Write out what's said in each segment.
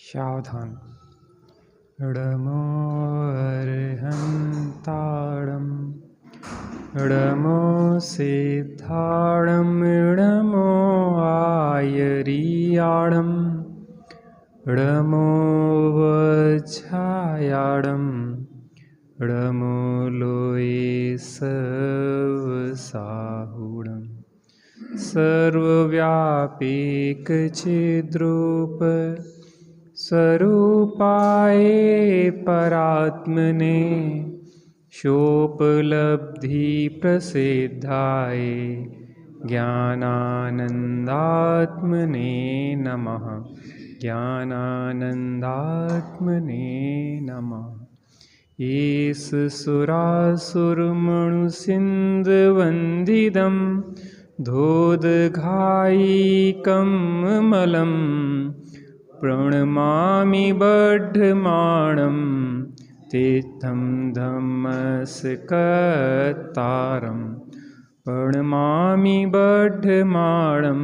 सावधान। णमो अर्हन्ताणं णमो सिद्धाणं णमो आयर्याणं णमो वज्रायाणं णमो लोये सर्वसाहुणं सर्वव्यापीकचिद्रूप स्वरूपाय परात्मने शोपलब्धिप्रसिद्धाय ज्ञानानन्दात्मने नमः। ज्ञानानन्दात्मने नमः। ईश सुरासुरमणुसिन्धुवन्दितं धोदघायिकं मलम् प्रणमामि बद्धमाणं तीर्थं धम्मस्कतारं प्रणमामि बद्धमाणं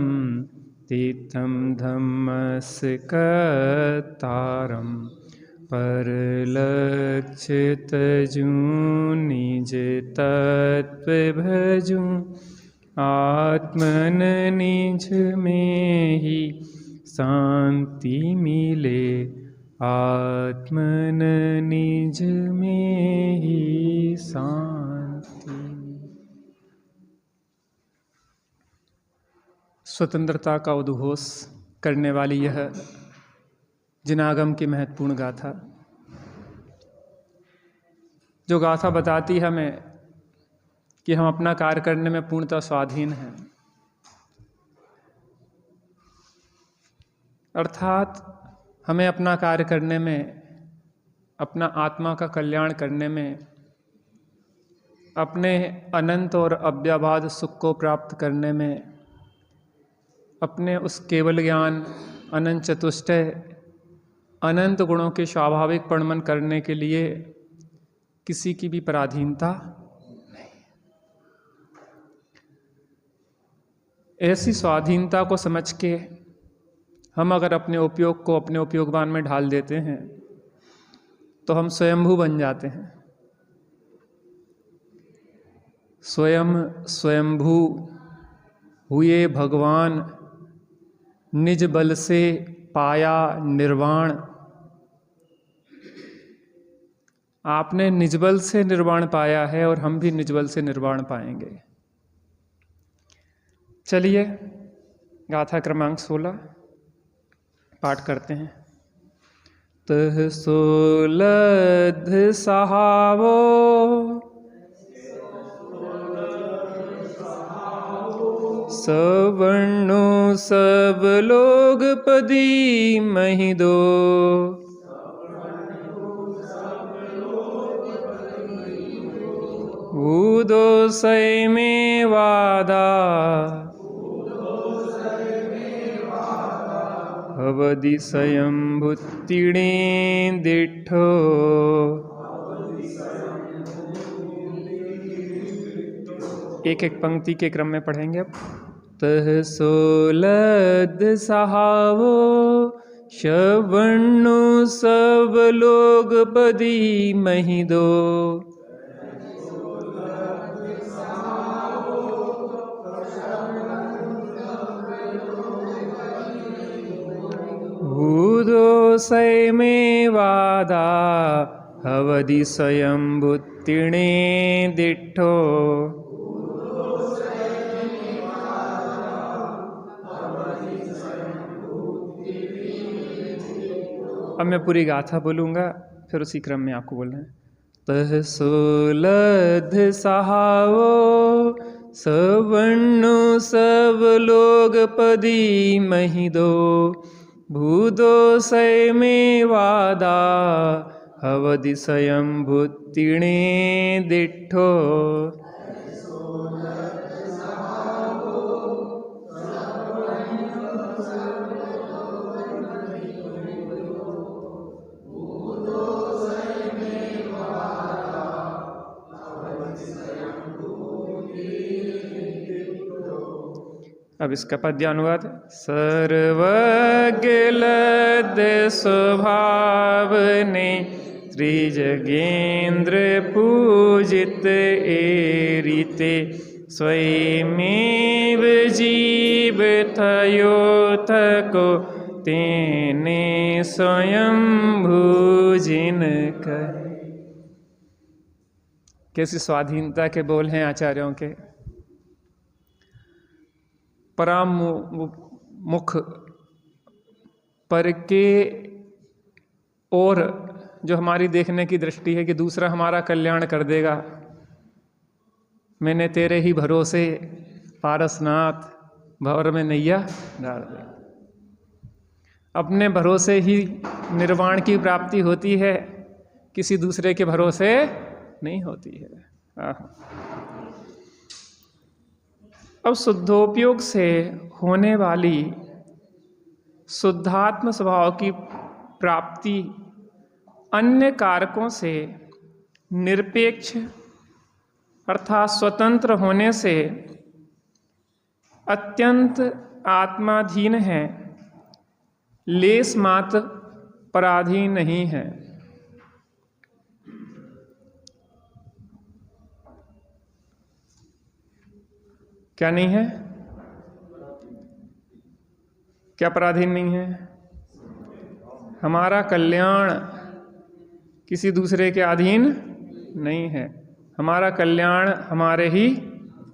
तीर्थं धम्मस्कतारं परलक्षितजूं निज तत्व भजूं आत्मन निज में ही शांति मिले आत्मन निज में ही शांति। स्वतंत्रता का उद्घोष करने वाली यह जिनागम की महत्वपूर्ण गाथा, जो गाथा बताती है हमें कि हम अपना कार्य करने में पूर्णतः स्वाधीन हैं, अर्थात हमें अपना कार्य करने में, अपना आत्मा का कल्याण करने में, अपने अनंत और अव्यवहार्य सुख को प्राप्त करने में, अपने उस केवल ज्ञान, अनंत चतुष्टय, अनंत गुणों के स्वाभाविक परिणमन करने के लिए किसी की भी पराधीनता नहीं। ऐसी स्वाधीनता को समझ के हम अगर अपने उपयोग को अपने उपयोगवान में ढाल देते हैं तो हम स्वयंभू बन जाते हैं। स्वयं स्वयंभू हुए भगवान, निज बल से पाया निर्वाण। आपने निज बल से निर्वाण पाया है और हम भी निज बल से निर्वाण पाएंगे। चलिए गाथा क्रमांक 16 पाठ करते हैं। तह सोलध सहावो सवर्णो सब लोग पदी महिदो ऊदो सय में वादा अवधिसयं भुत्तिणे दिठो। एक एक पंक्ति के क्रम में पढ़ेंगे अब। तह सोलध सहावो श्रवणो सब लोग पदी महिदो ऊदो सय में वादा अवधिसयं भुत्तिणे दिठो। अब मैं पूरी गाथा बोलूँगा, फिर उसी क्रम में आपको बोलना है। तह सोलध सहावो सवर्णो सब लोग पदी महिदो भूदो सय में वादा अवधिसयं भुत्तिणे दिठो। अब इसका पद्यानुवाद। सर्वज्ञ लद स्वभाव ने त्रिजगेंद्र पूजित एरिते स्वयमेव जीव थयो थको तेने स्वयं भूजिन कहे। कैसी स्वाधीनता के बोल हैं आचार्यों के। परामुख पर के और जो हमारी देखने की दृष्टि है कि दूसरा हमारा कल्याण कर देगा, मैंने तेरे ही भरोसे पारसनाथ भंवर में नैया डाल दे। अपने भरोसे ही निर्वाण की प्राप्ति होती है, किसी दूसरे के भरोसे नहीं होती है। अब शुद्धोपयोग से होने वाली शुद्धात्म स्वभाव की प्राप्ति अन्य कारकों से निरपेक्ष अर्थात स्वतंत्र होने से अत्यंत आत्माधीन है, लेस मात्र पराधीन नहीं है। क्या नहीं है? क्या पराधीन नहीं है? हमारा कल्याण किसी दूसरे के अधीन नहीं है, हमारा कल्याण हमारे ही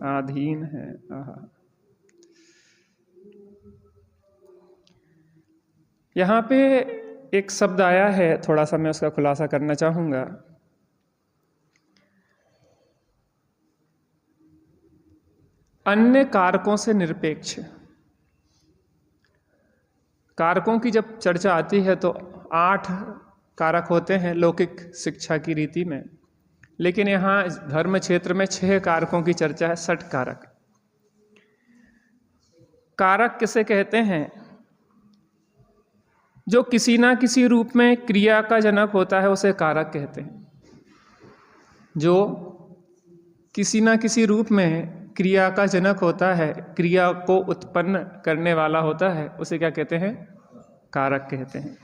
अधीन है। यहाँ पे एक शब्द आया है, थोड़ा सा मैं उसका खुलासा करना चाहूँगा। अन्य कारकों से निरपेक्ष। कारकों की जब चर्चा आती है तो 8 कारक होते हैं लौकिक शिक्षा की रीति में, लेकिन यहाँ धर्म क्षेत्र में 6 कारकों की चर्चा है, 60 कारक। कारक किसे कहते हैं? जो किसी ना किसी रूप में क्रिया का जनक होता है उसे कारक कहते हैं। जो किसी ना किसी रूप में क्रिया का जनक होता है, क्रिया को उत्पन्न करने वाला होता है, उसे क्या कहते हैं? कारक कहते हैं।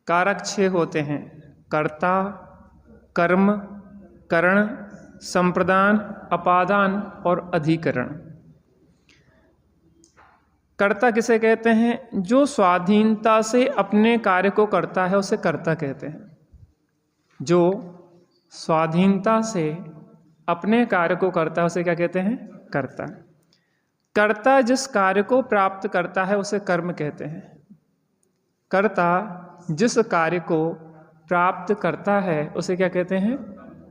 कारक 6 होते हैं: कर्ता, कर्म, करण, संप्रदान, अपादान और अधिकरण। कर्ता किसे कहते हैं? जो स्वाधीनता से अपने कार्य को करता है उसे कर्ता कहते हैं। जो स्वाधीनता से अपने कार्य को करता है उसे क्या कहते हैं? कर्ता। कर्ता जिस कार्य को प्राप्त करता है उसे कर्म कहते हैं। कर्ता जिस कार्य को प्राप्त करता है उसे क्या कहते हैं?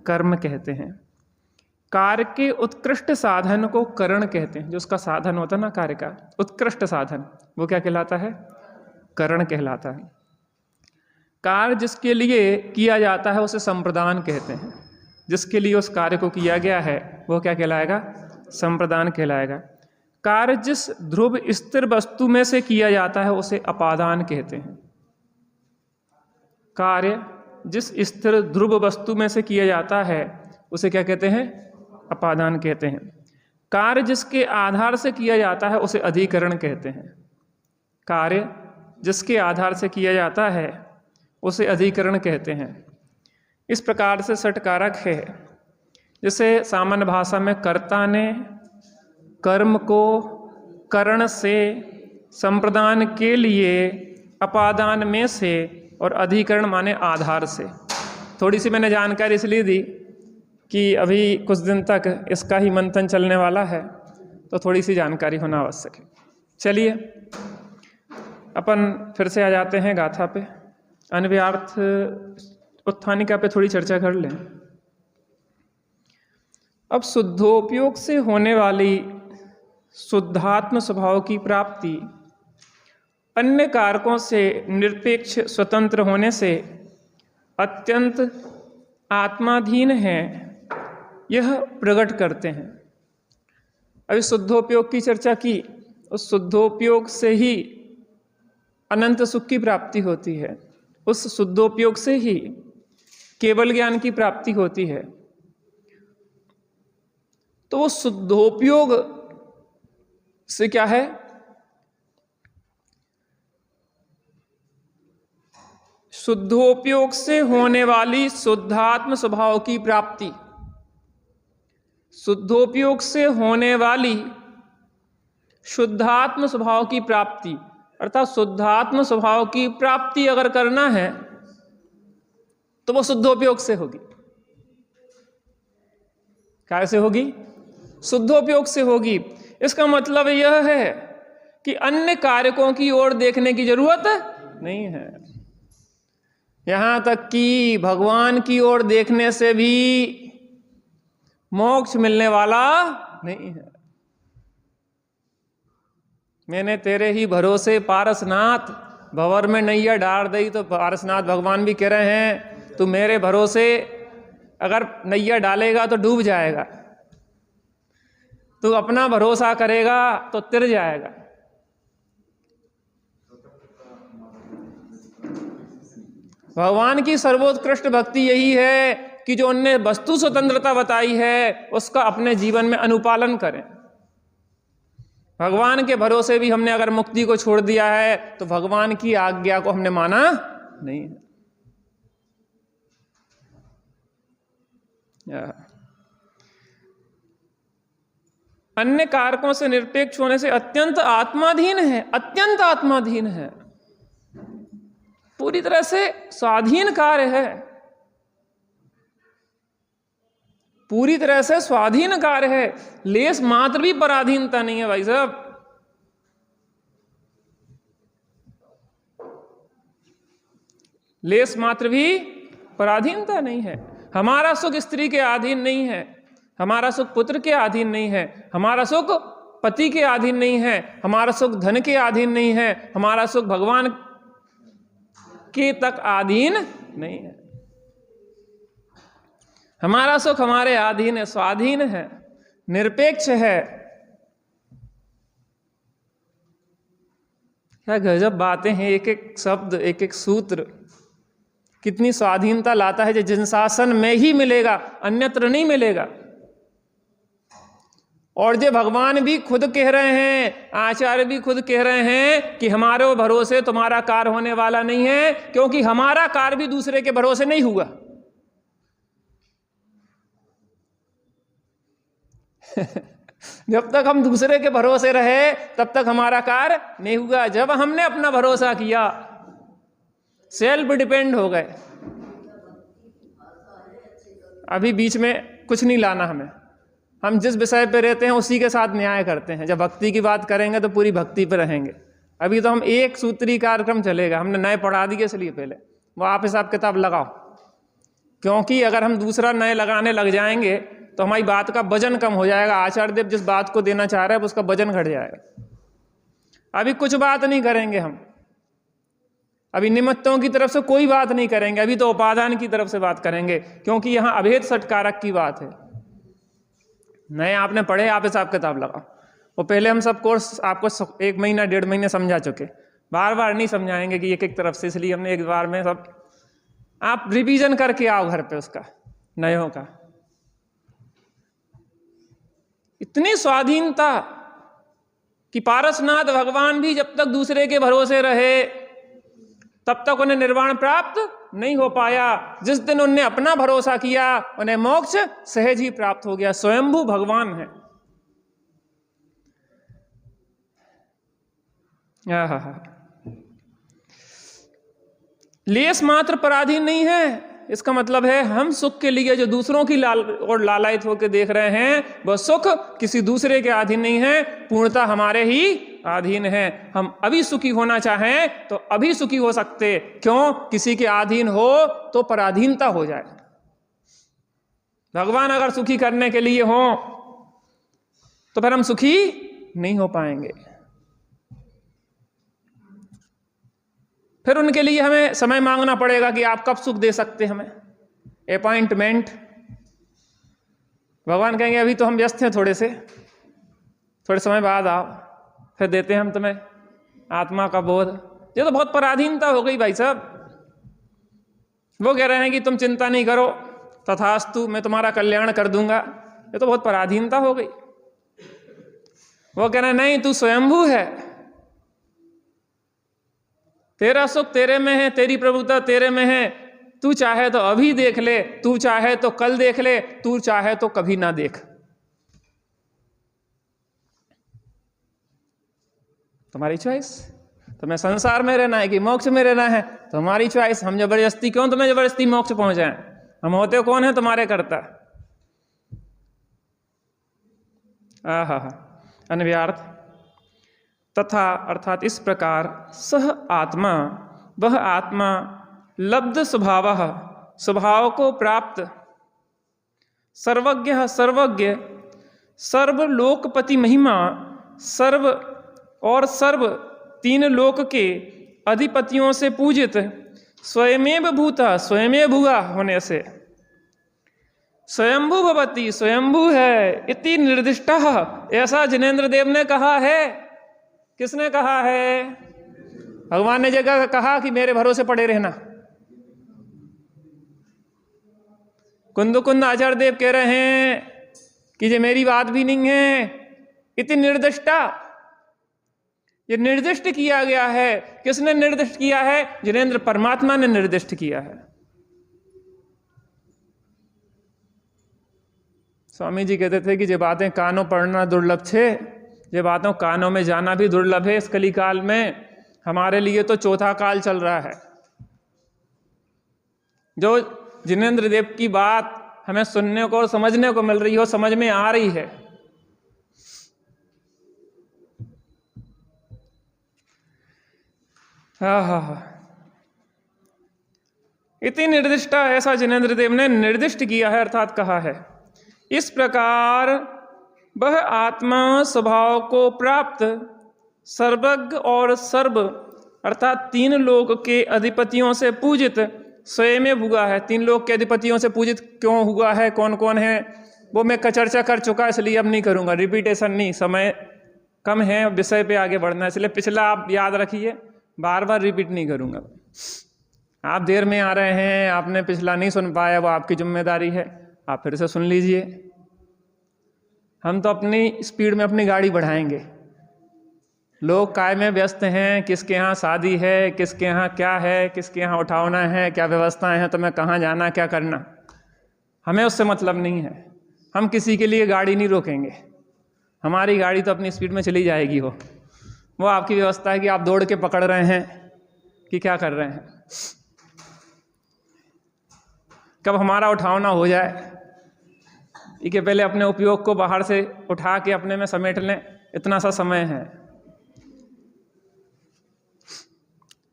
कर्म कहते हैं। कार्य के उत्कृष्ट साधन को करण कहते हैं। जो उसका साधन होता है ना, कार्य का उत्कृष्ट साधन, वो क्या कहलाता है? करण कहलाता है। कार्य जिसके लिए किया जाता है उसे संप्रदान कहते हैं। जिसके लिए उस कार्य को किया गया है वो क्या कहलाएगा? संप्रदान कहलाएगा। कार्य जिस ध्रुव स्थिर वस्तु में से किया जाता है उसे अपादान कहते हैं। कार्य जिस स्थिर ध्रुव वस्तु में से किया जाता है उसे क्या कहते हैं? अपादान कहते हैं। कार्य जिसके आधार से किया जाता है उसे अधिकरण कहते हैं। कार्य जिसके आधार से किया जाता है उसे अधिकरण कहते हैं। इस प्रकार से 60 कारक है। जैसे सामान्य भाषा में कर्ता ने कर्म को करण से, संप्रदान के लिए अपादान में से और अधिकरण माने आधार से। थोड़ी सी मैंने जानकारी इसलिए दी कि अभी कुछ दिन तक इसका ही मंथन चलने वाला है, तो थोड़ी सी जानकारी होना आवश्यक है। चलिए अपन फिर से आ जाते हैं गाथा पे। अन्वयार्थ उत्थानिका पे थोड़ी चर्चा कर लें। अब शुद्धोपयोग से होने वाली शुद्धात्म स्वभाव की प्राप्ति अन्य कारकों से निरपेक्ष स्वतंत्र होने से अत्यंत आत्माधीन है, यह प्रकट करते हैं। अभी शुद्धोपयोग की चर्चा की, उस शुद्धोपयोग से ही अनंत सुख की प्राप्ति होती है, उस शुद्धोपयोग से ही केवल ज्ञान की प्राप्ति होती है। तो वो शुद्धोपयोग से क्या है? शुद्धोपयोग से होने वाली शुद्धात्म स्वभाव की प्राप्ति, शुद्धोपयोग से होने वाली शुद्धात्म स्वभाव की प्राप्ति, अर्थात शुद्धात्म स्वभाव की प्राप्ति अगर करना है तो वो शुद्धोपयोग से होगी। कैसे होगी? शुद्धोपयोग से होगी। इसका मतलब यह है कि अन्य कारकों की ओर देखने की जरूरत नहीं है। यहां तक कि भगवान की ओर देखने से भी मोक्ष मिलने वाला नहीं है। मैंने तेरे ही भरोसे पारसनाथ भंवर में नैया डाल दी, तो पारसनाथ भगवान भी कह रहे हैं तू मेरे भरोसे अगर नैया डालेगा तो डूब जाएगा, तू अपना भरोसा करेगा तो तिर जाएगा। भगवान की सर्वोत्कृष्ट भक्ति यही है कि जो उनने वस्तु स्वतंत्रता बताई है उसका अपने जीवन में अनुपालन करें। भगवान के भरोसे भी हमने अगर मुक्ति को छोड़ दिया है तो भगवान की आज्ञा को हमने माना नहीं है। अन्य कारकों से निरपेक्ष होने से अत्यंत आत्माधीन है, अत्यंत आत्माधीन है, पूरी तरह से स्वाधीन कार्य है, पूरी तरह से स्वाधीन कार्य है। लेस मात्र भी पराधीनता नहीं है भाई साहब। लेस मात्र भी पराधीनता नहीं है। हमारा सुख स्त्री के अधीन नहीं है, हमारा सुख पुत्र के अधीन नहीं है, हमारा सुख पति के अधीन नहीं है, हमारा सुख धन के अधीन नहीं है, हमारा सुख भगवान के तक अधीन नहीं है। हमारा सुख हमारे अधीन है, स्वाधीन है, निरपेक्ष है। क्या गजब बातें हैं। एक एक शब्द, एक एक सूत्र कितनी स्वाधीनता लाता है, जो जिन शासन में ही मिलेगा, अन्यत्र नहीं मिलेगा। और जो भगवान भी खुद कह रहे हैं, आचार्य भी खुद कह रहे हैं कि हमारे भरोसे तुम्हारा कार्य होने वाला नहीं है, क्योंकि हमारा कार्य भी दूसरे के भरोसे नहीं हुआ। जब तक हम दूसरे के भरोसे रहे तब तक हमारा कार्य नहीं हुआ। जब हमने अपना भरोसा किया, सेल्फ डिपेंड हो गए, अभी बीच में कुछ नहीं लाना हमें। हम जिस विषय पे रहते हैं उसी के साथ न्याय करते हैं। जब भक्ति की बात करेंगे तो पूरी भक्ति पे रहेंगे। अभी तो हम एक सूत्री कार्यक्रम चलेगा, हमने नए पढ़ा दिए, इसलिए पहले वो आप हिसाब किताब लगाओ, क्योंकि अगर हम दूसरा नए लगाने लग जाएंगे तो हमारी बात का वजन कम हो जाएगा। आचार्य देव जिस बात को देना चाह रहे हैं उसका वजन घट जाएगा। अभी कुछ बात नहीं करेंगे हम, अभी निमित्तों की तरफ से कोई बात नहीं करेंगे, अभी तो उपादान की तरफ से बात करेंगे, क्योंकि यहाँ अभेद सटकारक की बात है। नए आपने पढ़े, आप हिसाब किताब लगाओ। वो पहले हम सब कोर्स आपको 1 महीना 1.5 महीने समझा चुके, बार बार नहीं समझाएंगे कि एक एक तरफ से, इसलिए हमने एक बार में सब आप रिवीजन करके आओ घर पे उसका, नयों का। इतनी स्वाधीनता कि पारसनाथ भगवान भी जब तक दूसरे के भरोसे रहे तब तक उन्हें निर्वाण प्राप्त नहीं हो पाया। जिस दिन उन्हें अपना भरोसा किया उन्हें मोक्ष सहज ही प्राप्त हो गया। स्वयंभू भगवान है। लेस मात्र पराधीन नहीं है। इसका मतलब है हम सुख के लिए जो दूसरों की लालायित होकर देख रहे हैं, वह सुख किसी दूसरे के अधीन नहीं है, पूर्णतः हमारे ही अधीन है। हम अभी सुखी होना चाहें तो अभी सुखी हो सकते, क्यों? किसी के अधीन हो तो पराधीनता हो जाए। भगवान अगर सुखी करने के लिए हो तो फिर हम सुखी नहीं हो पाएंगे। फिर उनके लिए हमें समय मांगना पड़ेगा कि आप कब सुख दे सकते, हमें अपॉइंटमेंट। भगवान कहेंगे अभी तो हम व्यस्त हैं, थोड़े समय बाद आओ, फिर देते हैं हम तुम्हें आत्मा का बोध। ये तो बहुत पराधीनता हो गई भाई साहब। वो कह रहे हैं कि तुम चिंता नहीं करो, तथास्तु, मैं तुम्हारा कल्याण कर दूंगा। ये तो बहुत पराधीनता हो गई। वो कह रहे हैं नहीं, तू स्वयंभू है, तेरा सुख तेरे में है, तेरी प्रभुता तेरे में है। तू चाहे तो अभी देख ले, तू चाहे तो कल देख ले, तू चाहे तो कभी ना देख। तुम्हारी चॉइस। तुम्हें संसार में रहना है कि मोक्ष में रहना है, तुम्हारी चॉइस। हम जबरदस्ती क्यों तुम्हें जबरदस्ती मोक्ष पहुंचाएं? हम होते कौन है तुम्हारे कर्ता? आहा, अन्व्यार्थ। तथा अर्थात इस प्रकार सह आत्मा, वह आत्मा लब्ध स्वभाव को प्राप्त, सर्वज्ञ सर्वज्ञ, सर्वलोकपति महिमा, सर्व और सर्व तीन लोक के अधिपतियों से पूजित, स्वयमेव भूता, स्वयमेव भुआ होने से, स्वयंभू भवति, स्वयंभू है, इति निर्दिष्ट, ऐसा जिनेंद्र देव ने कहा है। किसने कहा है? भगवान ने जगह कहा कि मेरे भरोसे पड़े रहना। कुंद आचार्य देव कह रहे हैं कि ये मेरी बात भी नहीं है। इति निर्दिष्टा, ये निर्दिष्ट किया गया है। किसने निर्दिष्ट किया है? जिनेंद्र परमात्मा ने निर्दिष्ट किया है। स्वामी जी कहते थे कि ये बातें कानों पढ़ना दुर्लभ छे, ये बातों कानों में जाना भी दुर्लभ है। इस कलिकाल में हमारे लिए तो चौथा काल चल रहा है। जो जिनेंद्र देव की बात हमें सुनने को और समझने को मिल रही हो, समझ में आ रही है। इति निर्दिष्टा, ऐसा जिनेंद्र देव ने निर्दिष्ट किया है, अर्थात कहा है। इस प्रकार वह आत्मा स्वभाव को प्राप्त, सर्वज्ञ और सर्व अर्थात तीन लोक के अधिपतियों से पूजित, स्वयं हुआ है। तीन लोक के अधिपतियों से पूजित क्यों हुआ है, कौन कौन है, वो मैं चर्चा कर चुका, इसलिए अब नहीं करूंगा, रिपीटेशन नहीं, समय कम है, विषय पे आगे बढ़ना है, इसलिए पिछला आप याद रखिए, बार बार रिपीट नहीं करूंगा। आप देर में आ रहे हैं, आपने पिछला नहीं सुन पाया, वो आपकी जिम्मेदारी है, आप फिर से सुन लीजिए। हम तो अपनी स्पीड में अपनी गाड़ी बढ़ाएंगे। लोग काय में व्यस्त हैं, किसके यहाँ शादी है, किसके यहाँ क्या है, किसके यहाँ उठाना है, क्या व्यवस्थाएं हैं, तुम्हें कहाँ जाना, क्या करना, हमें उससे मतलब नहीं है। हम किसी के लिए गाड़ी नहीं रोकेंगे, हमारी गाड़ी तो अपनी स्पीड में चली जाएगी। वो आपकी व्यवस्था है कि आप दौड़ के पकड़ रहे हैं कि क्या कर रहे हैं। कब हमारा उठाना हो जाए, कि पहले अपने उपयोग को बाहर से उठा के अपने में समेट लें, इतना सा समय है।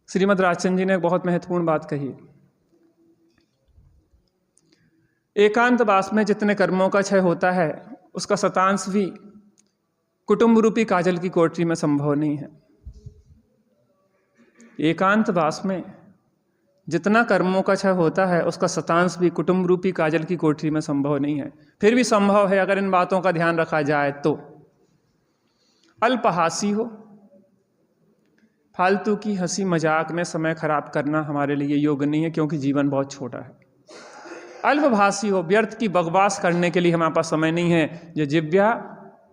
श्रीमद् राजचंद्र जी ने एक बहुत महत्वपूर्ण बात कही। एकांतवास में जितने कर्मों का क्षय होता है, उसका शतांश भी कुटुंब रूपी काजल की कोठरी में संभव नहीं है। एकांतवास में जितना कर्मों का क्षय होता है, उसका शतांश भी कुटुंब रूपी काजल की कोठरी में संभव नहीं है। फिर भी संभव है अगर इन बातों का ध्यान रखा जाए तो। अल्पहासी हो, फालतू की हंसी मजाक में समय खराब करना हमारे लिए योग्य नहीं है, क्योंकि जीवन बहुत छोटा है। अल्पभाषी हो, व्यर्थ की बकवास करने के लिए हमारे पास समय नहीं है। जो जिव्या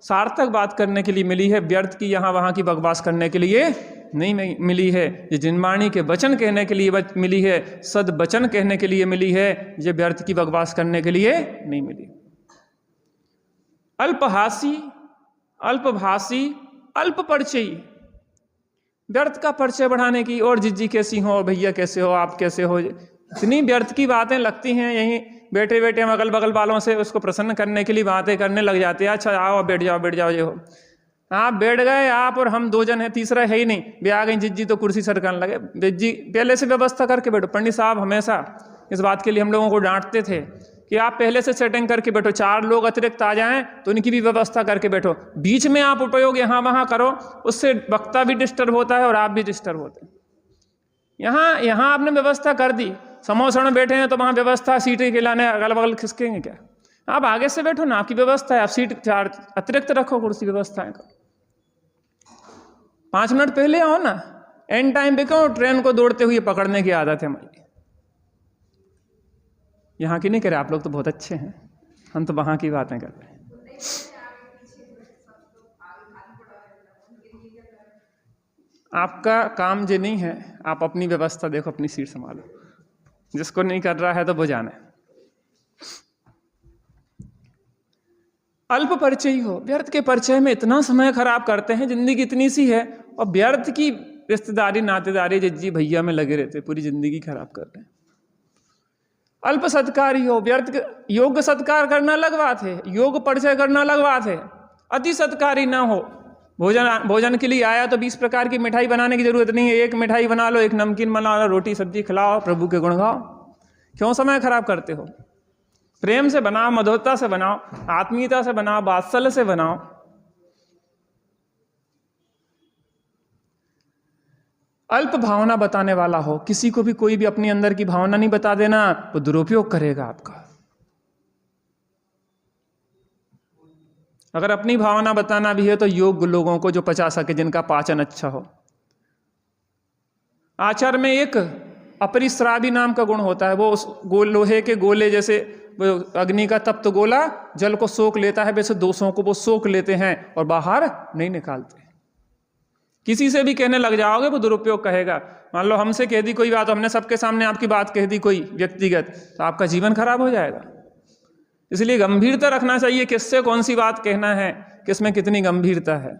सार्थक बात करने के लिए मिली है, व्यर्थ की यहाँ वहाँ की बकवास करने के लिए नहीं मिली है। ये जिनवाणी के वचन कहने के लिए मिली है, सद वचन कहने के लिए मिली है, ये व्यर्थ की बकवास करने के लिए नहीं मिली। अल्पहासी, अल्पभाषी, अल्प परिचयी, व्यर्थ का परिचय बढ़ाने की, और जिज्जी कैसी हो, भैया कैसे हो, आप कैसे हो, इतनी व्यर्थ की बातें लगती हैं। यहीं बैठे बैठे हम अगल बगल वालों से उसको प्रसन्न करने के लिए बातें करने लग जाते हैं। अच्छा आओ बैठ जाओ बैठ जाओ, ये हो, आप बैठ गए, आप और हम दो जन हैं, तीसरा है ही नहीं। भी आ गई जिज्जी तो कुर्सी सरकने लगे। जिज्जी पहले से व्यवस्था करके बैठो। पंडित साहब हमेशा इस बात के लिए हम लोगों को डांटते थे कि आप पहले से सेटिंग करके बैठो, 4 लोग अतिरिक्त आ जाएं तो उनकी भी व्यवस्था करके बैठो। बीच में आप उपयोग यहाँ वहाँ करो, उससे वक्ता भी डिस्टर्ब होता है और आप भी डिस्टर्ब होते हैं। यहाँ आपने व्यवस्था कर दी, समोसा में बैठे हैं तो वहाँ व्यवस्था, सीटें खिलाने अगल बगल खिसकेंगे क्या? आप आगे से बैठो ना, आपकी व्यवस्था है, आप सीट 4 अतिरिक्त रखो, कुर्सी व्यवस्थाएं करो। 5 मिनट पहले आओ ना, एंड टाइम पे क्यों ट्रेन को दौड़ते हुए पकड़ने की आदत है हमारी। यहाँ की नहीं करे, आप लोग तो बहुत अच्छे हैं, हम तो वहाँ की बातें कर रहे हैं। आपका काम ये नहीं है, आप अपनी व्यवस्था देखो, अपनी सीट संभालो। जिसको नहीं कर रहा है तो वो जाने। अल्प परिचय हो, व्यर्थ के परिचय में इतना समय खराब करते हैं, जिंदगी इतनी सी है, और व्यर्थ की रिश्तेदारी नातेदारी जज्जी भैया में लगे रहते, पूरी जिंदगी खराब कर रहे हैं। अल्प सत्कारी हो, व्यर्थ योग्य सत्कार करना अलग बात है, योग परिचय करना अलग बात है। अति सत्कारी ना हो, भोजन के लिए आया तो 20 प्रकार की मिठाई बनाने की जरूरत नहीं है, एक मिठाई बना लो, एक नमकीन बना लो, रोटी सब्जी खिलाओ, प्रभु के गुण गाओ। क्यों समय खराब करते हो? प्रेम से बनाओ, मधुरता से बनाओ, आत्मीयता से बनाओ, वात्सल्य से बनाओ। अल्प भावना बताने वाला हो, किसी को भी कोई भी अपनी अंदर की भावना नहीं बता देना, वो दुरुपयोग करेगा आपका। अगर अपनी भावना बताना भी है तो योग्य लोगों को, जो पचा सके, जिनका पाचन अच्छा हो। आचार में एक अपरिस्रावी नाम का गुण होता है, वो उस लोहे के गोले जैसे अग्नि का तप्त गोला जल को सोख लेता है, वैसे दोषों को वो सोख लेते हैं और बाहर नहीं निकालते। किसी से भी कहने लग जाओगे वो दुरुपयोग कहेगा। मान लो हमसे कह दी कोई बात, हमने सबके सामने आपकी बात कह दी कोई व्यक्तिगत, तो आपका जीवन खराब हो जाएगा। इसलिए गंभीरता रखना चाहिए, किससे कौन सी बात कहना है, किसमें कितनी गंभीरता है।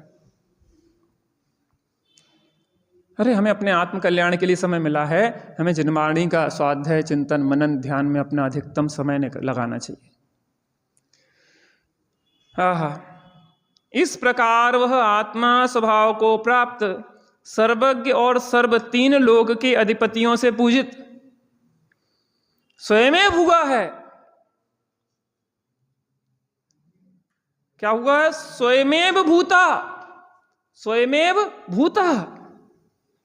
अरे हमें अपने आत्म कल्याण के लिए समय मिला है, हमें जिनवाणी का स्वाध्याय, चिंतन, मनन, ध्यान में अपना अधिकतम समय लगाना चाहिए। आहा, इस प्रकार वह आत्मा स्वभाव को प्राप्त, सर्वज्ञ और सर्व तीन लोक के अधिपतियों से पूजित, स्वयं भुगा है। क्या हुआ है? स्वयमेव भूता, स्वयमेव भूता,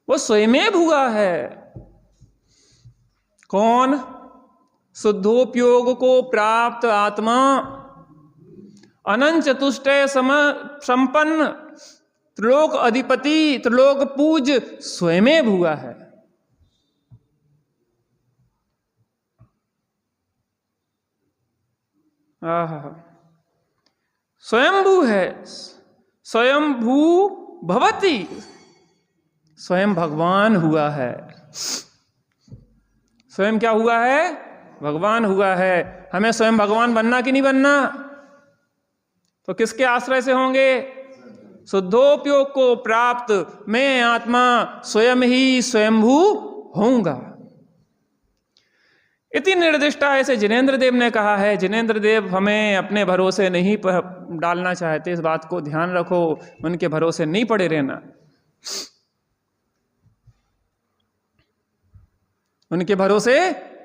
वो स्वयं भुगा है। कौन? शुद्धोपयोग को प्राप्त आत्मा, अनंत चतुष्टय संपन्न, त्रिलोक अधिपति, त्रिलोक पूज, स्वयं भुगा है। स्वयंभू है, स्वयंभू भवति, स्वयं भगवान हुआ है। स्वयं क्या हुआ है? भगवान हुआ है। हमें स्वयं भगवान बनना कि नहीं बनना? तो किसके आश्रय से होंगे? शुद्धोपयोग को प्राप्त मैं आत्मा स्वयं ही स्वयंभू होऊंगा। इति निर्दिष्टा, ऐसे जिनेंद्र देव ने कहा है। जिनेंद्र देव हमें अपने भरोसे नहीं डालना चाहते, इस बात को ध्यान रखो, उनके भरोसे नहीं पड़े रहना, उनके भरोसे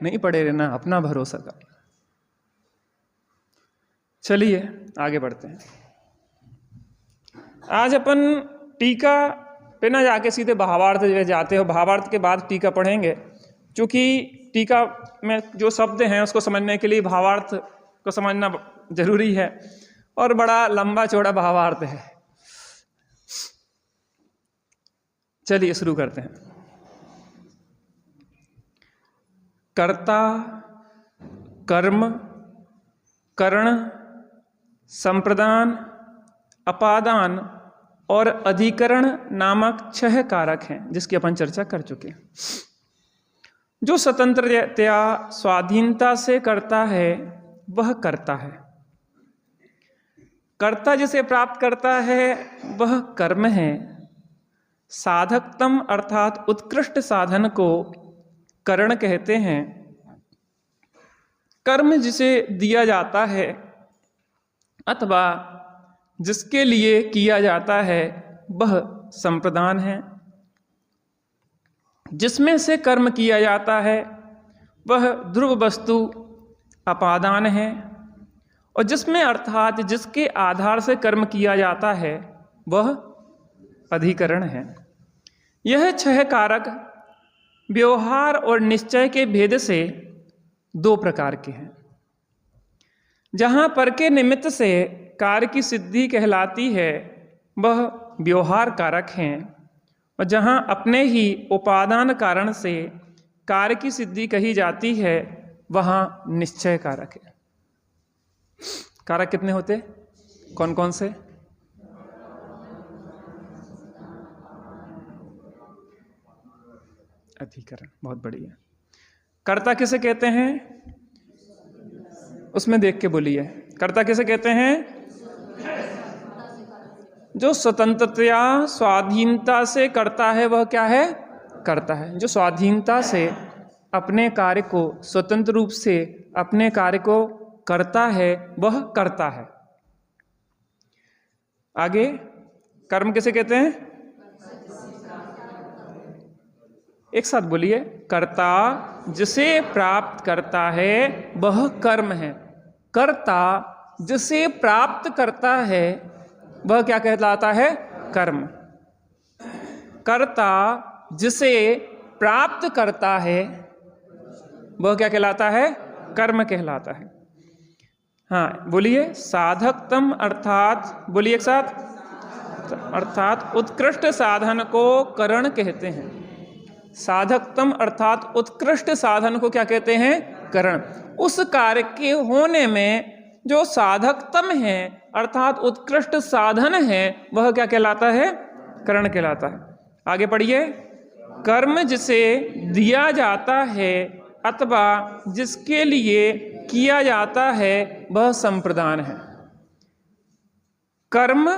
नहीं पड़े रहना, अपना भरोसा करना। चलिए आगे बढ़ते हैं। आज अपन टीका पे ना जाके सीधे भावार्थ जाते हो, भावार्थ के बाद टीका पढ़ेंगे, क्योंकि टीका में जो शब्द हैं उसको समझने के लिए भावार्थ को समझना जरूरी है, और बड़ा लंबा चौड़ा भावार्थ है। चलिए शुरू करते हैं। कर्ता, कर्म, करण, संप्रदान, अपादान और अधिकरण नामक 6 कारक हैं, जिसकी अपन चर्चा कर चुके हैं। जो स्वतंत्रता, स्वाधीनता से करता है वह करता है। कर्ता जिसे प्राप्त करता है वह कर्म है। साधकतम अर्थात उत्कृष्ट साधन को करण कहते हैं। कर्म जिसे दिया जाता है अथवा जिसके लिए किया जाता है वह संप्रदान है। जिसमें से कर्म किया जाता है वह ध्रुव वस्तु अपादान है, और जिसमें अर्थात जिसके आधार से कर्म किया जाता है वह अधिकरण है। यह 6 कारक व्यवहार और निश्चय के भेद से 2 प्रकार के हैं। जहाँ पर के निमित्त से कार्य की सिद्धि कहलाती है वह व्यवहार कारक हैं, और जहाँ अपने ही उपादान कारण से कार्य की सिद्धि कही जाती है वहाँ निश्चय कारक है। कारक कितने होते? कौन कौन से? अधिकरण, बहुत बढ़िया। कर्ता किसे कहते हैं? उसमें देख के बोलिए, कर्ता किसे कहते हैं? जो स्वतंत्रता स्वाधीनता से करता है वह क्या है? कर्ता है। जो स्वाधीनता से अपने कार्य को, स्वतंत्र रूप से अपने कार्य को करता है वह कर्ता है। आगे, कर्म किसे कहते हैं? एक साथ बोलिए, कर्ता जिसे प्राप्त करता है वह कर्म है। कर्ता जिसे प्राप्त करता है वह क्या कहलाता है? कर्म। कर्ता जिसे प्राप्त करता है वह क्या कहलाता है? कर्म कहलाता है। हाँ बोलिए, साधकतम अर्थात, बोलिए एक साथ, अर्थात उत्कृष्ट साधन को करण कहते हैं। साधकतम अर्थात उत्कृष्ट साधन को क्या कहते हैं? करण। उस कार्य के होने में जो साधकतम है अर्थात उत्कृष्ट साधन है वह क्या कहलाता है? करण कहलाता है। आगे पढ़िए, कर्म जिसे दिया जाता है अथवा जिसके लिए किया जाता है वह संप्रदान है। कर्म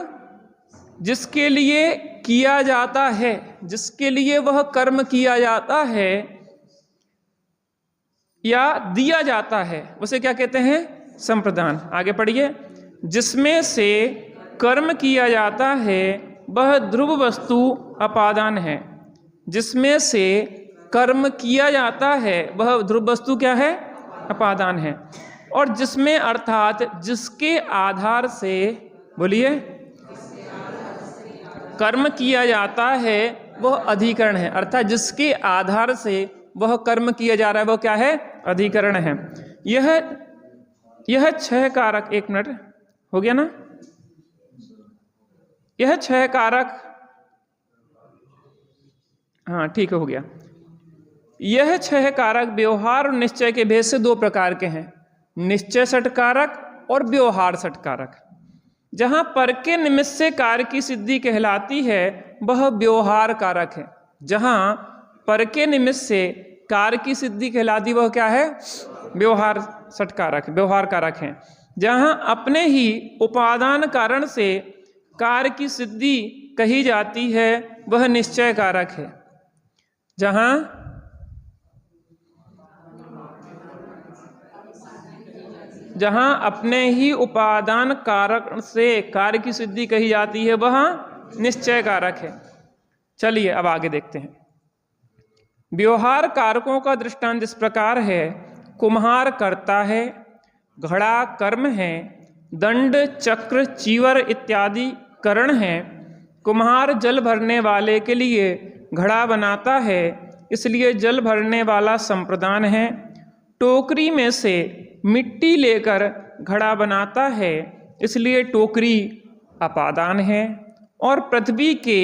जिसके लिए किया जाता है, जिसके लिए वह कर्म किया जाता है या दिया जाता है उसे क्या कहते हैं? संप्रदान। आगे पढ़िए, जिसमें से कर्म किया जाता है वह ध्रुव वस्तु अपादान है। जिसमें से कर्म किया जाता है वह ध्रुव वस्तु क्या है? अपादान है। और जिसमें अर्थात जिसके आधार से, बोलिए, कर्म किया जाता है वह अधिकरण है। अर्थात जिसके आधार से वह कर्म किया जा रहा है वह क्या है? अधिकरण है। यह 6 कारक, एक मिनट हो गया ना, यह 6 कारक, हाँ ठीक है हो गया। यह 6 कारक व्यवहार और निश्चय के भेद से 2 प्रकार के हैं, निश्चय सठ कारक और व्यवहार सठ कारक। जहां पर के निमित्त से कार्य की सिद्धि कहलाती है वह व्यवहार कारक है। जहां पर के निमित्त से कार्य की सिद्धि कहलाती वह क्या है? व्यवहार सठ कारक, व्यवहार कारक है। जहां अपने ही उपादान कारण से कार्य की सिद्धि कही जाती है वह निश्चय कारक है। जहां अपने ही उपादान कारण से कार्य की सिद्धि कही जाती है वह निश्चय कारक है। चलिए अब आगे देखते हैं। व्यवहार कारकों का दृष्टांत इस प्रकार है, कुम्हार कर्ता है, घड़ा कर्म है, दंड चक्र चीवर इत्यादि करण है। कुम्हार जल भरने वाले के लिए घड़ा बनाता है इसलिए जल भरने वाला संप्रदान है। टोकरी में से मिट्टी लेकर घड़ा बनाता है इसलिए टोकरी अपादान है। और पृथ्वी के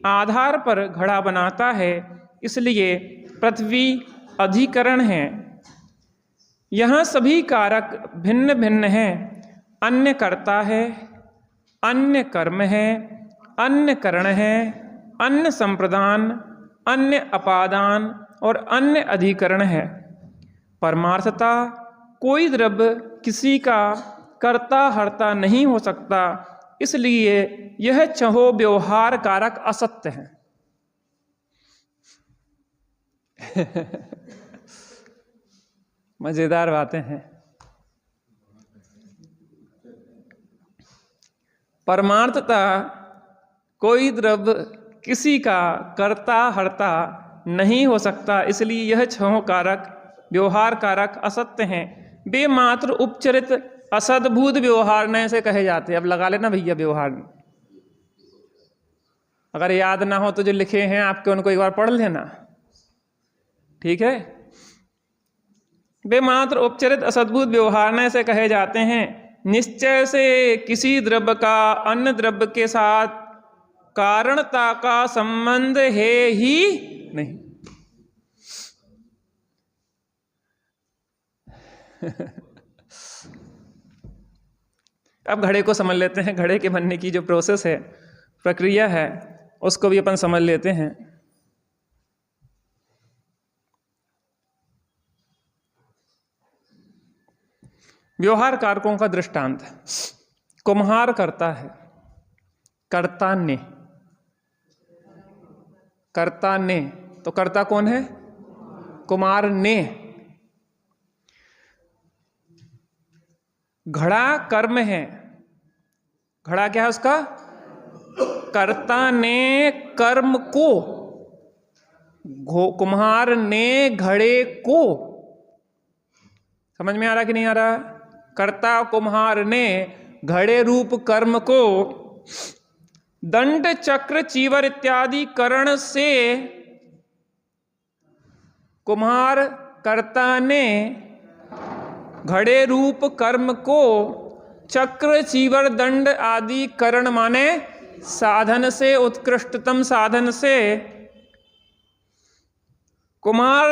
आधार पर घड़ा बनाता है इसलिए पृथ्वी अधिकरण है। यहाँ सभी कारक भिन्न भिन्न हैं। अन्य कर्ता है, अन्य कर्म है, अन्य करण है, अन्य संप्रदान, अन्य अपादान और अन्य अधिकरण है। परमार्थता कोई द्रव्य किसी का कर्ता हर्ता नहीं हो सकता, इसलिए यह 6 व्यवहार कारक असत्य हैं। मजेदार बातें हैं। परमार्थता कोई द्रव्य किसी का कर्ता हर्ता नहीं हो सकता, इसलिए यह 6 कारक व्यवहार कारक असत्य हैं। वे मात्र उपचरित असद्भुत व्यवहार न से कहे जाते हैं। अब लगा लेना भैया व्यवहार, अगर याद ना हो तो जो लिखे हैं आपके उनको एक बार पढ़ लेना, ठीक है। वे मात्र उपचरित असद्भुत व्यवहार न से कहे जाते हैं। निश्चय से किसी द्रव्य का अन्य द्रव्य के साथ कारणता का संबंध है ही नहीं। अब घड़े को समझ लेते हैं। घड़े के बनने की जो प्रोसेस है, प्रक्रिया है, उसको भी अपन समझ लेते हैं। व्यवहार कारकों का दृष्टांत है। कुम्हार करता है, कर्ता ने, कर्ता ने, तो कर्ता कौन है? कुम्हार ने। घड़ा कर्म है, घड़ा क्या है उसका? कर्ता ने कर्म को, कुम्हार ने घड़े को। समझ में आ रहा कि नहीं आ रहा? कर्ता कुम्हार ने घड़े रूप कर्म को दंड चक्र चीवर इत्यादि करण से, कुम्हार कर्ता ने घड़े रूप कर्म को चक्र चीवर दंड आदि करण माने साधन से, उत्कृष्टतम साधन से, कुम्हार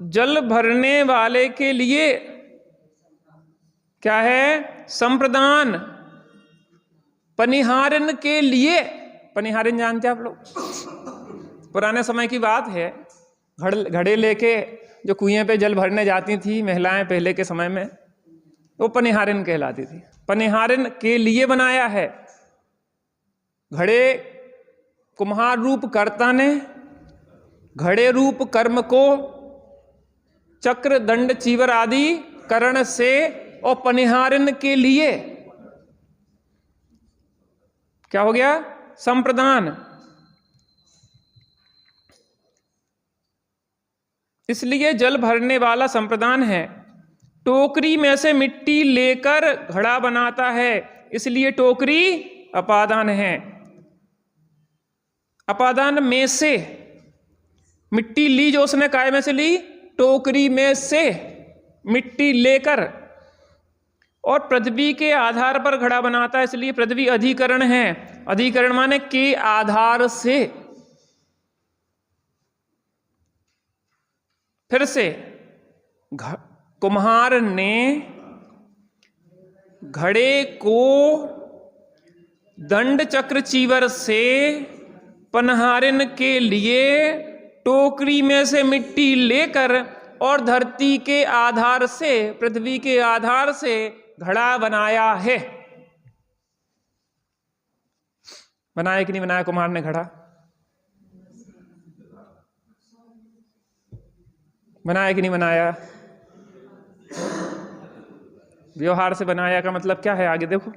जल भरने वाले के लिए क्या है? संप्रदान। पनिहारन के लिए, पनिहारन जानते हैं आप लोग? पुराने समय की बात है, घड़े लेके जो कुएं पे जल भरने जाती थी महिलाएं पहले के समय में, वो पनिहारन कहलाती थी। पनिहारन के लिए बनाया है। घड़े कुम्हार रूप कर्ता ने घड़े रूप कर्म को चक्र दंड चीवर आदि करण से और पनिहारन के लिए क्या हो गया? संप्रदान। इसलिए जल भरने वाला संप्रदान है। टोकरी में से मिट्टी लेकर घड़ा बनाता है, इसलिए टोकरी अपादान है। अपादान में से, मिट्टी ली जो उसने काय में से ली? टोकरी में से मिट्टी लेकर, और पृथ्वी के आधार पर घड़ा बनाता है, इसलिए पृथ्वी अधिकरण है। अधिकरण माने के आधार से। फिर से, कुम्हार ने घड़े को दंड चक्र चीवर से पनहारन के लिए टोकरी में से मिट्टी लेकर और धरती के आधार से, पृथ्वी के आधार से घड़ा बनाया है। बनाया कि नहीं बनाया कुम्हार ने घड़ा? बनाया कि नहीं बनाया? व्यवहार से बनाया का मतलब क्या है? आगे देखो,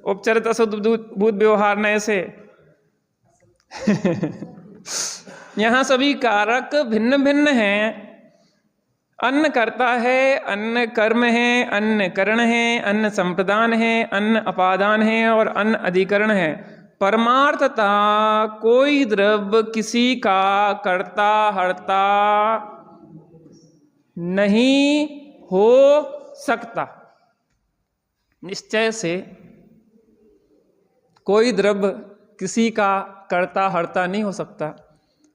उपचरित असुद्भूत व्यवहार नए से यहां सभी कारक भिन्न भिन्न हैं। अन्न करता है, अन्न कर्म है, अन्न करण है, अन्न संप्रदान है, अन्न अपादान है और अन्न अधिकरण है। परमार्थता कोई द्रव्य किसी का कर्ता हर्ता नहीं हो सकता। निश्चय से कोई द्रव्य किसी का कर्ता हर्ता नहीं हो सकता।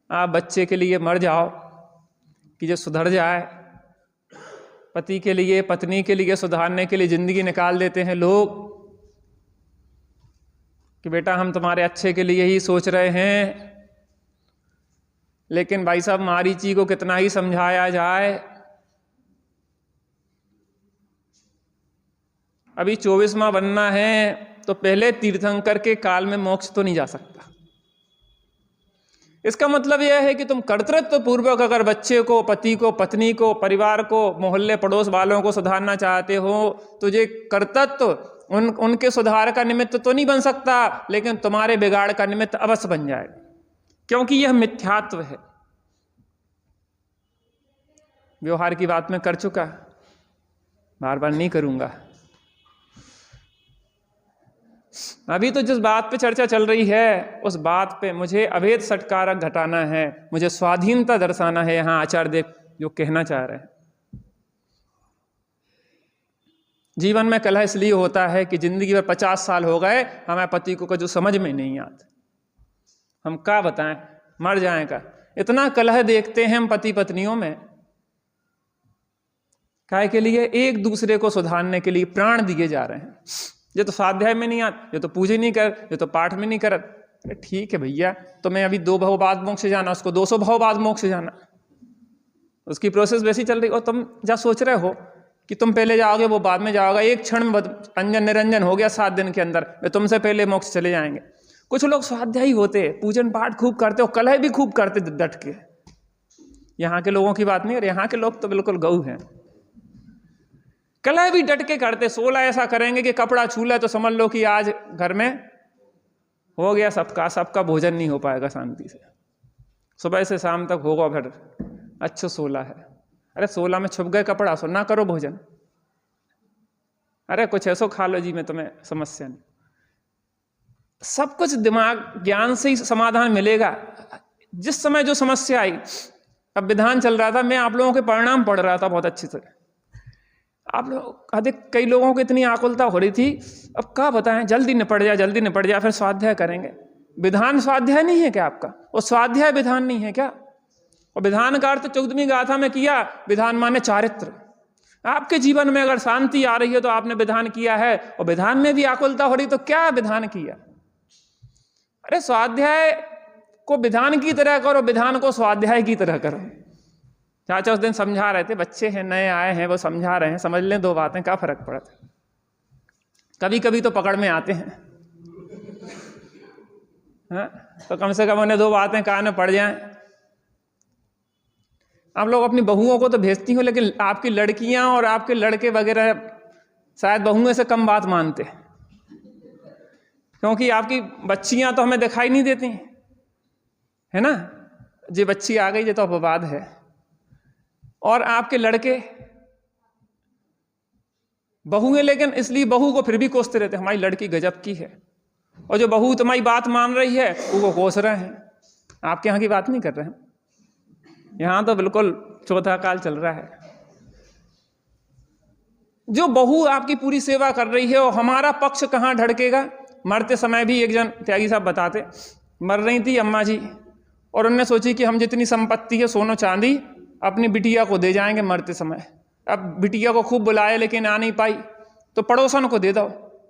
आप बच्चे के लिए मर जाओ कि जो सुधर जाए, पति के लिए, पत्नी के लिए सुधारने के लिए जिंदगी निकाल देते हैं लोग कि बेटा हम तुम्हारे अच्छे के लिए ही सोच रहे हैं, लेकिन भाई साहब मारीची को कितना ही समझाया जाए, अभी 24वां बनना है तो पहले तीर्थंकर के काल में मोक्ष तो नहीं जा सकता। इसका मतलब यह है कि तुम कर्तृत्व पूर्वक अगर बच्चे को, पति को, पत्नी को, परिवार को, मोहल्ले पड़ोस वालों को सुधारना चाहते हो तो ये कर्तृत्व उनके सुधार का निमित्त तो नहीं बन सकता, लेकिन तुम्हारे बिगाड़ का निमित्त अवश्य बन जाएगा, क्योंकि यह मिथ्यात्व है। व्यवहार की बात मैं कर चुका, बार बार नहीं करूंगा। अभी तो जिस बात पे चर्चा चल रही है उस बात पे मुझे अभेद सटकारक घटाना है, मुझे स्वाधीनता दर्शाना है। यहां आचार्य देव जो कहना चाह रहे हैं, जीवन में कलह इसलिए होता है कि जिंदगी में 50 साल हो गए, हमें पति को जो समझ में नहीं आता, हम क्या बताएं, मर जाएं का। इतना कलह देखते हैं हम पति पत्नियों में, काहे के लिए? एक दूसरे को सुधारने के लिए प्राण दिए जा रहे हैं। ये तो स्वाध्याय में नहीं आता, ये तो पूजा नहीं कर, ये तो पाठ में नहीं कर। अरे ठीक है भैया, तो मैं अभी 2 भाव बाद मोक्ष जाना, उसको 200 भाव बाद मोक्ष जाना, उसकी प्रोसेस वैसी चल रही। और तुम जा सोच रहे हो कि तुम पहले जाओगे वो बाद में जाओगे, एक क्षण में अंजन निरंजन हो गया 7 दिन के अंदर, वे तुमसे पहले मोक्ष चले जाएंगे। कुछ लोग स्वाध्यायी होते, पूजन पाठ खूब करते और कलह भी खूब करते डट के। यहाँ के लोगों की बात नहीं, और यहाँ के लोग तो बिल्कुल गऊ हैं, कलह भी डट के करते। 16 ऐसा करेंगे कि कपड़ा छूला तो समझ लो कि आज घर में हो गया सबका भोजन नहीं हो पाएगा शांति से, सुबह से शाम तक होगा फिर अच्छा 16 है। अरे 16 में छुप गए कपड़ा, सो ना करो भोजन, अरे कुछ ऐसो खा लो जी, में तुम्हें समस्या नहीं। सब कुछ दिमाग ज्ञान से ही समाधान मिलेगा। जिस समय जो समस्या आई, अब विधान चल रहा था, मैं आप लोगों के परिणाम पढ़ रहा था बहुत अच्छे से। आप लोग अधिक कई लोगों को इतनी आकुलता हो रही थी, अब क्या बताएं, जल्दी निपट जाए जल्दी निपट जाए, फिर स्वाध्याय करेंगे। विधान स्वाध्याय नहीं है क्या आपका? वो स्वाध्याय विधान नहीं है क्या? और विधान का अर्थ चौदहवीं गाथा में किया, विधान माने चारित्र। आपके जीवन में अगर शांति आ रही है तो आपने विधान किया है, और विधान में भी आकुलता हो रही तो क्या विधान किया? अरे स्वाध्याय को विधान की तरह करो, विधान को स्वाध्याय की तरह करो। चाचा उस दिन समझा रहे थे, बच्चे हैं नए आए हैं, वो समझा रहे हैं, समझ लें 2 बातें, क्या फर्क पड़ता है। कभी कभी तो पकड़ में आते हैं, हाँ? तो कम से कम उन्हें 2 बातें कान में पड़ जाएं। आप लोग अपनी बहुओं को तो भेजती हो, लेकिन आपकी लड़कियां और आपके लड़के वगैरह शायद बहुओं से कम बात मानते, क्योंकि आपकी बच्चियां तो हमें दिखाई नहीं देती, है ना। जी बच्ची आ गई ये तो अपवाद है। और आपके लड़के बहुएं, लेकिन इसलिए बहू को फिर भी कोसते रहते, हमारी लड़की गजब की है, और जो बहू तुम्हारी बात मान रही है वो कोस रहे हैं। आपके यहाँ की बात नहीं कर रहे हैं, यहाँ तो बिल्कुल चौथा काल चल रहा है। जो बहू आपकी पूरी सेवा कर रही है, और हमारा पक्ष कहाँ ढड़केगा। मरते समय भी एक जन त्यागी साहब बताते, मर रही थी अम्मा जी, और उन्होंने सोची कि हम जितनी संपत्ति है सोनो चांदी अपनी बिटिया को दे जाएंगे मरते समय। अब बिटिया को खूब बुलाया लेकिन आ नहीं पाई, तो पड़ोसन को दे दो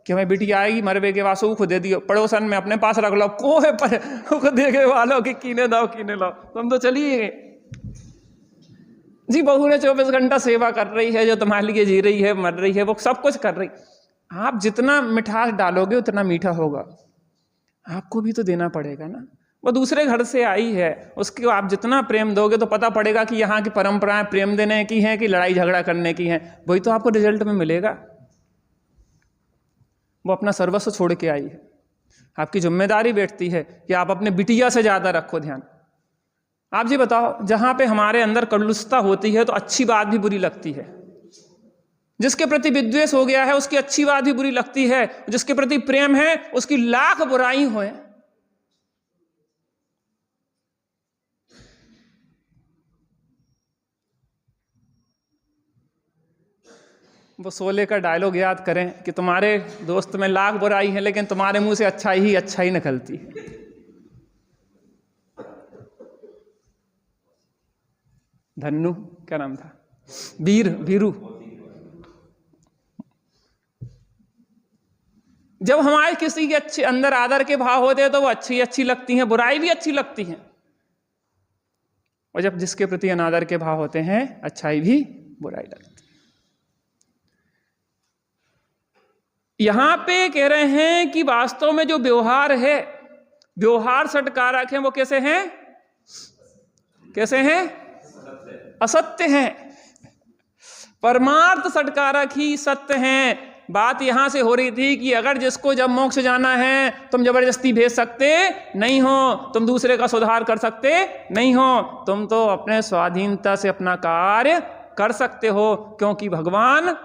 कि हमें बिटिया आएगी मरवे के वासु को दे दियो, पड़ोसन में अपने पास रख लो, को है पर देखे वालों कि कीने दो तुम तो चलिए गए जी। बहू ने 24 घंटा सेवा कर रही है, जो तुम्हारे लिए जी रही है, मर रही है, वो सब कुछ कर रही। आप जितना मिठास डालोगे उतना मीठा होगा, आपको भी तो देना पड़ेगा ना। वो दूसरे घर से आई है, उसको आप जितना प्रेम दोगे तो पता पड़ेगा कि यहाँ की परंपराएं प्रेम देने की हैं कि लड़ाई झगड़ा करने की हैं, वही तो आपको रिजल्ट में मिलेगा। वो अपना सर्वस्व छोड़ के आई है, आपकी जिम्मेदारी बैठती है कि आप अपने बिटिया से ज्यादा रखो ध्यान। आप जी बताओ, जहां पे हमारे अंदर कलुषता होती है तो अच्छी बात भी बुरी लगती है। जिसके प्रति विद्वेष हो गया है उसकी अच्छी बात भी बुरी लगती है, जिसके प्रति प्रेम है उसकी लाख बुराई होए। वो शोले का डायलॉग याद करें कि तुम्हारे दोस्त में लाख बुराई है लेकिन तुम्हारे मुंह से अच्छा ही निकलती है। धन्नू क्या नाम था, वीरू। जब हमारे किसी के अच्छे अंदर आदर के भाव होते हैं तो वो अच्छी लगती हैं, बुराई भी अच्छी लगती है। और जब जिसके प्रति अनादर के भाव होते हैं अच्छाई भी बुराई लगती है। यहां पे कह रहे हैं कि वास्तव में जो व्यवहार है, व्यवहार षटकारक है, वो कैसे हैं? कैसे हैं? असत्य हैं। परमार्थ षटकारक ही सत्य हैं। बात यहां से हो रही थी कि अगर जिसको जब मोक्ष जाना है तुम जबरदस्ती भेज सकते नहीं हो, तुम दूसरे का सुधार कर सकते नहीं हो, तुम तो अपने स्वाधीनता से अपना कार्य कर सकते हो, क्योंकि भगवान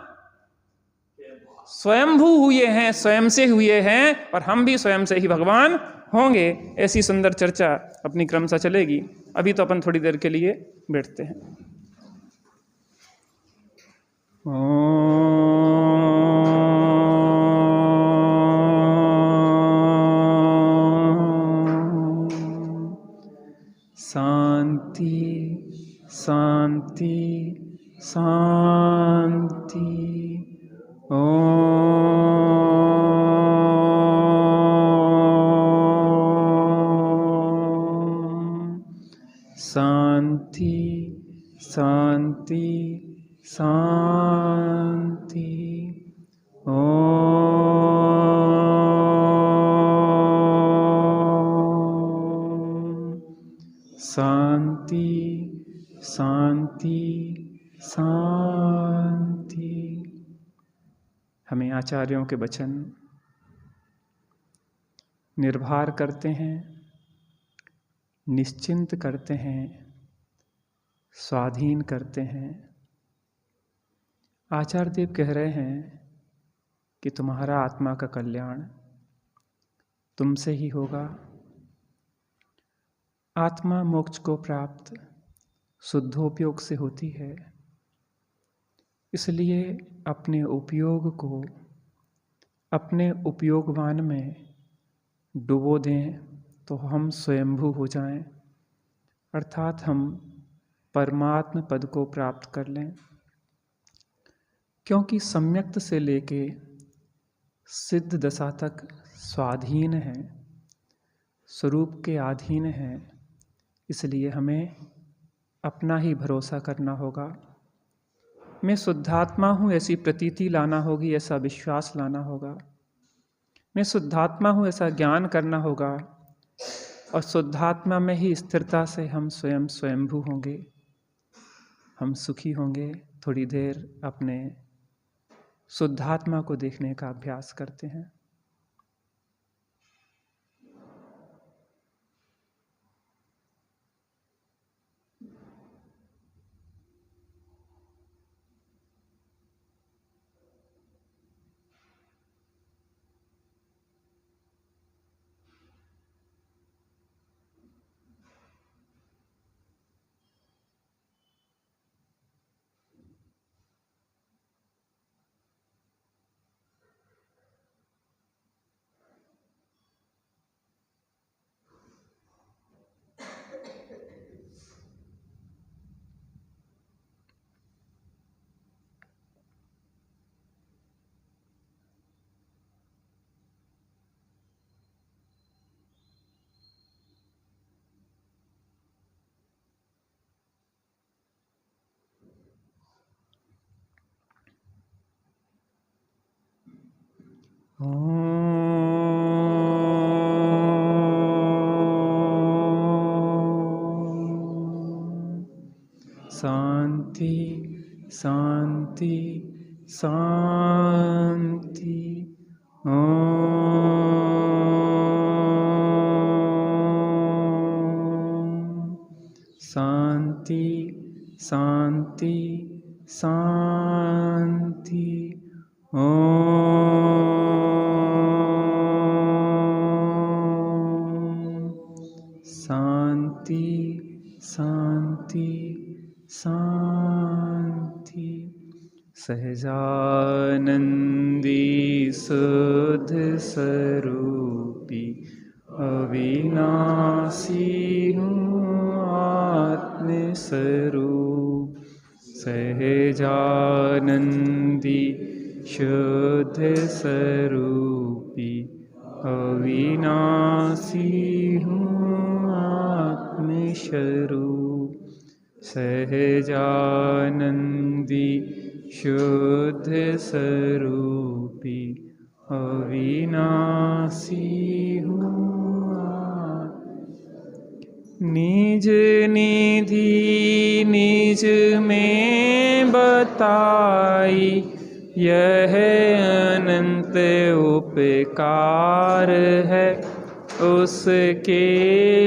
स्वयंभू हुए हैं, स्वयं से हुए हैं, और हम भी स्वयं से ही भगवान होंगे। ऐसी सुंदर चर्चा अपनी क्रमशः चलेगी। अभी तो अपन थोड़ी देर के लिए बैठते हैं। शांति शांति शांति। शांति शांति शांति। शांति शांति शांति। हमें आचार्यों के वचन निर्भर करते हैं, निश्चिंत करते हैं, स्वाधीन करते हैं। आचार्य देव कह रहे हैं कि तुम्हारा आत्मा का कल्याण तुमसे ही होगा। आत्मा मोक्ष को प्राप्त शुद्धोपयोग से होती है, इसलिए अपने उपयोग को अपने उपयोगवान में डुबो दें तो हम स्वयंभू हो जाएं, अर्थात हम परमात्म पद को प्राप्त कर लें। क्योंकि सम्यक्त से लेके सिद्ध दशा तक स्वाधीन है, स्वरूप के अधीन है, इसलिए हमें अपना ही भरोसा करना होगा। मैं शुद्धात्मा हूँ ऐसी प्रतीति लाना होगी, ऐसा विश्वास लाना होगा। मैं शुद्धात्मा हूँ ऐसा ज्ञान करना होगा, और शुद्धात्मा में ही स्थिरता से हम स्वयं स्वयंभू होंगे, हम सुखी होंगे। थोड़ी देर अपने शुद्धात्मा को देखने का अभ्यास करते हैं। शांति शांति शांति। शांति शांति शांति। शांति शांति शांति। सहजानंदी शुद्ध स्वरूपी अविनाशी हूँ आत्मस्वरूप। सहजानंदी शुद्ध स्वरूपी अविनाशी हूँ आत्मस्वरूप। सहजानंदी शुद्ध स्वरूपी अविनाशी हूँ। निज निधि निज में बताई यह अनंत उपकार है, उसके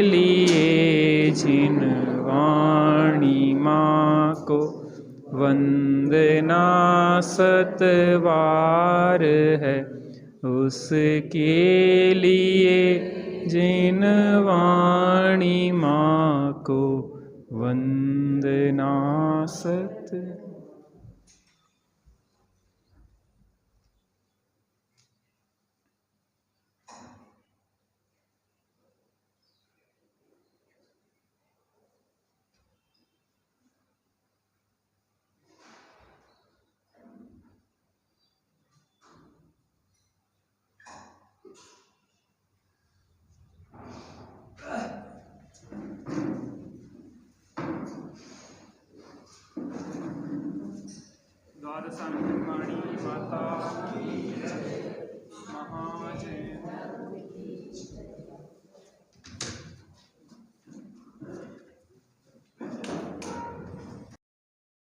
लिए जिन वाणी माँ को वंदना सतवार है, उसके लिए जिन वाणी माँ को वंदना सत। द्वादशांतर्वाणी माता की जय। महाजय।